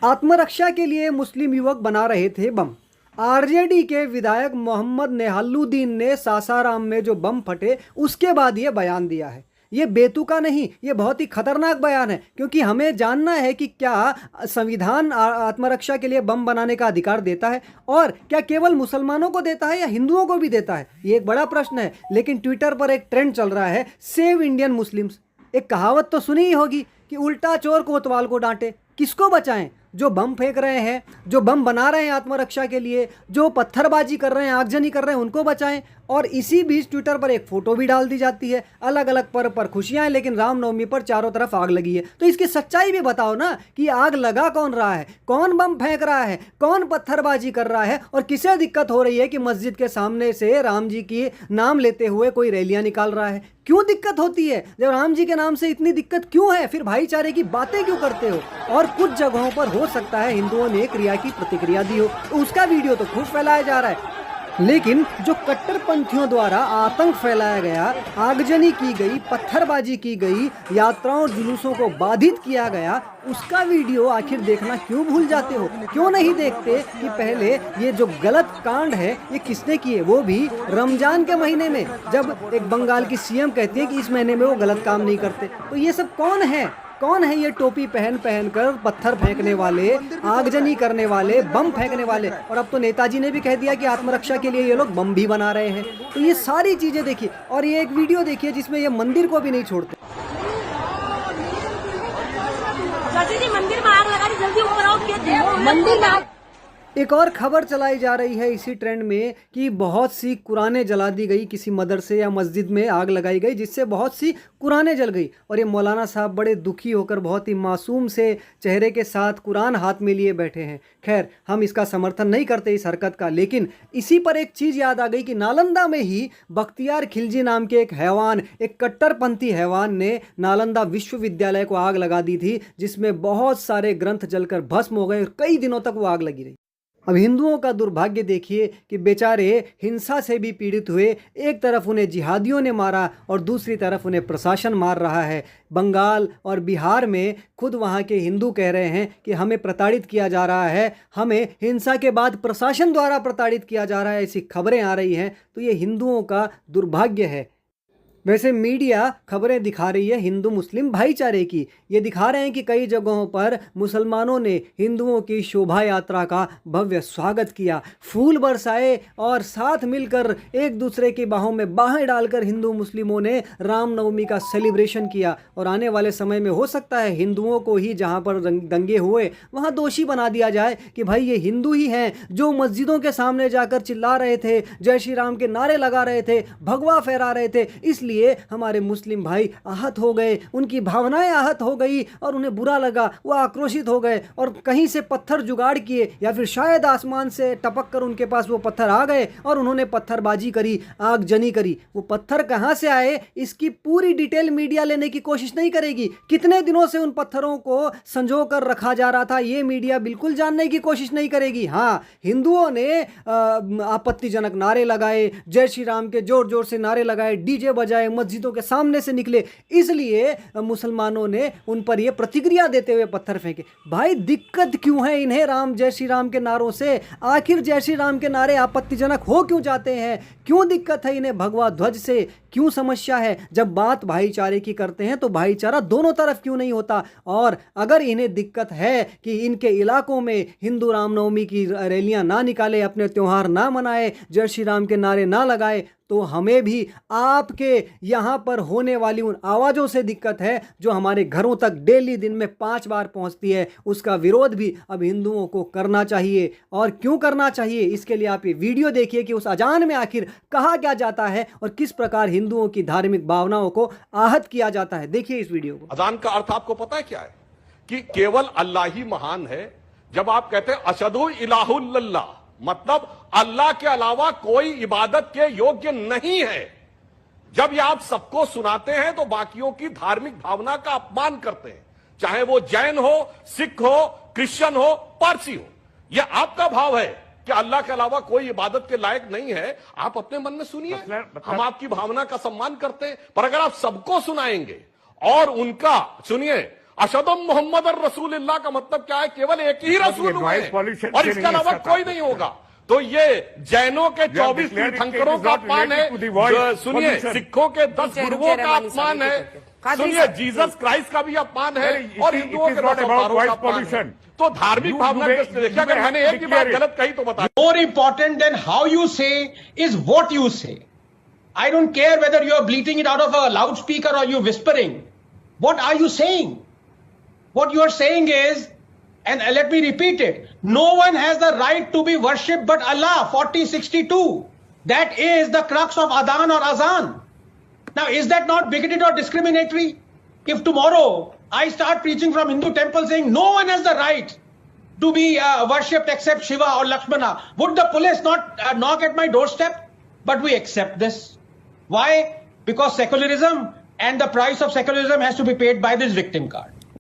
आत्मरक्षा के लिए मुस्लिम युवक बना रहे थे बम। आरजेडी के विधायक मोहम्मद नेहालुद्दीन ने सासाराम में जो बम फटे उसके बाद ये बयान दिया है। ये बेतुका नहीं, ये बहुत ही खतरनाक बयान है, क्योंकि हमें जानना है कि क्या संविधान आत्मरक्षा के लिए बम बनाने का अधिकार देता है, और क्या केवल मुसलमानों को देता है या हिंदुओं को भी देता है, ये एक बड़ा प्रश्न है। लेकिन ट्विटर पर एक ट्रेंड चल रहा है, सेव इंडियन मुस्लिम्स। एक कहावत तो सुनी ही होगी कि उल्टा चोर कोतवाल को डांटे। किसको बचाएं? जो बम फेंक रहे हैं, जो बम बना रहे हैं आत्मरक्षा के लिए, जो पत्थरबाजी कर रहे हैं, आगजनी कर रहे हैं, उनको बचाएं। और इसी बीच ट्विटर पर एक फोटो भी डाल दी जाती है। अलग अलग पर्व पर खुशियां हैं, लेकिन रामनवमी पर चारों तरफ आग लगी है। तो इसकी सच्चाई भी बताओ ना कि आग लगा कौन रहा है, कौन बम फेंक रहा है, कौन पत्थरबाजी कर रहा है, और किसे दिक्कत हो रही है कि मस्जिद के सामने से राम जी की नाम लेते हुए कोई रैलियां निकाल रहा है। क्यों दिक्कत होती है? जब राम जी के नाम से इतनी दिक्कत क्यों है, फिर भाईचारे की बातें क्यों करते हो? और कुछ जगहों पर हो सकता है हिंदुओं ने क्रिया की प्रतिक्रिया दी हो, तो उसका वीडियो तो खूब फैलाया जा रहा है। लेकिन जो कट्टरपंथियों द्वारा आतंक फैलाया गया, आगजनी की गई, पत्थरबाजी की गई, यात्राओं जुलूसों को बाधित किया गया, उसका वीडियो आखिर देखना क्यों भूल जाते हो? क्यों नहीं देखते कि पहले ये जो गलत कांड है ये किसने किए, वो भी रमजान के महीने में, जब एक बंगाल की सीएम कहती है कि इस महीने में वो गलत काम नहीं करते। तो ये सब कौन है? कौन है ये टोपी पहन पहन कर पत्थर फेंकने वाले, आगजनी करने वाले, बम फेंकने वाले? और अब तो नेताजी ने भी कह दिया कि आत्मरक्षा के लिए ये लोग बम भी बना रहे हैं। तो ये सारी चीजें देखिए, और ये एक वीडियो देखिए जिसमें ये मंदिर को भी नहीं छोड़ते। मंदिर में आग लगा दी, जल्दी ऊपर आओ, मंदिर में आग। एक और खबर चलाई जा रही है इसी ट्रेंड में कि बहुत सी कुरानें जला दी गई, किसी मदरसे या मस्जिद में आग लगाई गई जिससे बहुत सी कुरानें जल गई। और ये मौलाना साहब बड़े दुखी होकर बहुत ही मासूम से चेहरे के साथ कुरान हाथ में लिए बैठे हैं। खैर, हम इसका समर्थन नहीं करते इस हरकत का, लेकिन इसी पर एक चीज़ याद आ गई कि नालंदा में ही बख्तियार खिलजी नाम के एक हैवान, एक कट्टरपंथी हैवान ने नालंदा विश्वविद्यालय को आग लगा दी थी, जिसमें बहुत सारे ग्रंथ जलकर भस्म हो गए और कई दिनों तक वो आग लगी रही। अब हिंदुओं का दुर्भाग्य देखिए कि बेचारे हिंसा से भी पीड़ित हुए। एक तरफ उन्हें जिहादियों ने मारा और दूसरी तरफ उन्हें प्रशासन मार रहा है। बंगाल और बिहार में खुद वहाँ के हिंदू कह रहे हैं कि हमें प्रताड़ित किया जा रहा है, हमें हिंसा के बाद प्रशासन द्वारा प्रताड़ित किया जा रहा है, ऐसी खबरें आ रही हैं। तो ये हिंदुओं का दुर्भाग्य है। वैसे मीडिया खबरें दिखा रही है हिंदू मुस्लिम भाईचारे की। ये दिखा रहे हैं कि कई जगहों पर मुसलमानों ने हिंदुओं की शोभा यात्रा का भव्य स्वागत किया, फूल बरसाए और साथ मिलकर एक दूसरे की बाहों में बाहें डालकर हिंदू मुस्लिमों ने रामनवमी का सेलिब्रेशन किया। और आने वाले समय में हो सकता है हिंदुओं को ही जहाँ पर दंगे हुए वहाँ दोषी बना दिया जाए कि भाई ये हिंदू ही हैं जो मस्जिदों के सामने जाकर चिल्ला रहे थे, जय श्री राम के नारे लगा रहे थे, भगवा फहरा रहे थे, इसलिए हमारे मुस्लिम भाई आहत हो गए, उनकी भावनाएं आहत हो गई और उन्हें बुरा लगा, वो आक्रोशित हो गए और कहीं से पत्थर जुगाड़ किए, या फिर शायद आसमान से टपक कर उनके पास वो पत्थर आ गए और उन्होंने पत्थरबाजी करी, आगजनी करी। वो पत्थर कहां से आए इसकी पूरी डिटेल मीडिया लेने की कोशिश नहीं करेगी। कितने दिनों से उन पत्थरों को संजो कर रखा जा रहा था, ये मीडिया बिल्कुल जानने की कोशिश नहीं करेगी। हाँ, हिंदुओं ने आपत्तिजनक नारे लगाए, जय श्री राम के जोर जोर से नारे लगाए, डीजे बजाए, मस्जिदों के सामने से निकले, इसलिए मुसलमानों ने उन पर यह प्रतिक्रिया देते हुए पत्थर फेंके। भाई दिक्कत क्यों है इन्हें राम जय श्री राम के नारों से? आखिर जय श्री राम के नारे आपत्तिजनक हो क्यों जाते हैं? क्यों दिक्कत है इन्हें भगवा ध्वज से? क्यों समस्या है? जब बात भाईचारे की करते हैं तो भाईचारा दोनों तरफ क्यों नहीं होता? और अगर इन्हें दिक्कत है कि इनके इलाकों में हिंदू रामनवमी की रैलियां ना निकाले, अपने त्योहार ना मनाए, जय श्री राम के नारे ना लगाए, तो हमें भी आपके यहाँ पर होने वाली उन आवाज़ों से दिक्कत है जो हमारे घरों तक डेली दिन में 5 बार पहुँचती है। उसका विरोध भी अब हिंदुओं को करना चाहिए। और क्यों करना चाहिए, इसके लिए आप ये वीडियो देखिए कि उस अजान में आखिर कहा क्या जाता है और किस प्रकार हिंदुओं की धार्मिक भावनाओं को आहत किया जाता है। देखिए इस वीडियो को। अजान का अर्थ आपको पता है क्या है? कि केवल अल्लाह ही महान है। जब आप कहते हैं अशदु इलाहुल्लाह, मतलब अल्लाह के अलावा कोई इबादत के योग्य नहीं है। जब ये आप सबको सुनाते हैं तो बाकियों की धार्मिक भावना का अपमान करते हैं, चाहे वो जैन हो, सिख हो, क्रिश्चियन हो, पारसी हो। यह आपका भाव है कि अल्लाह के अलावा कोई इबादत के लायक नहीं है। आप अपने मन में सुनिए, हम आपकी भावना का सम्मान करते हैं, पर अगर आप सबको सुनाएंगे और उनका सुनिए अशदम मोहम्मद रसूलुल्लाह का मतलब क्या है? केवल एक ही रसूल हुए noise pollution और से इसके नहीं अलावा इसका कोई तात्पर्य। नहीं होगा। तो ये जैनों के 24 declared it तीर्थंकरों is का not अपमान है, related to the voice सुनिए pollution. सिखों के 10 रुकिए, गुरुओं का रहमानी अपमान साहब, है, रुकिए। कादरी सुनिए साहब, जीसस क्राइस्ट का भी अपमान है नहीं, और it हिंदुओं is के not 10 about अवतारों का voice अपमान है। pollution. तो धार्मिक You भावना may- दृष्टि देखिए, you अगर may मैंने have एक to ही बात declare it. गलत कही तो बताइए। More important than how you say is what you say. I don't care whether you're bleating it out of a loudspeaker or you're whispering. What are you saying? What you are saying is, and let me repeat it, no one has the right to be worshipped but Allah, 4062. That is the crux of Adhan or Azan. Now, is that not bigoted or discriminatory? If tomorrow I start preaching from Hindu temple saying no one has the right to be worshipped except Shiva or Lakshmana, would the police not knock at my doorstep? But we accept this. Why? Because secularism and the price of secularism has to be paid by this victim card.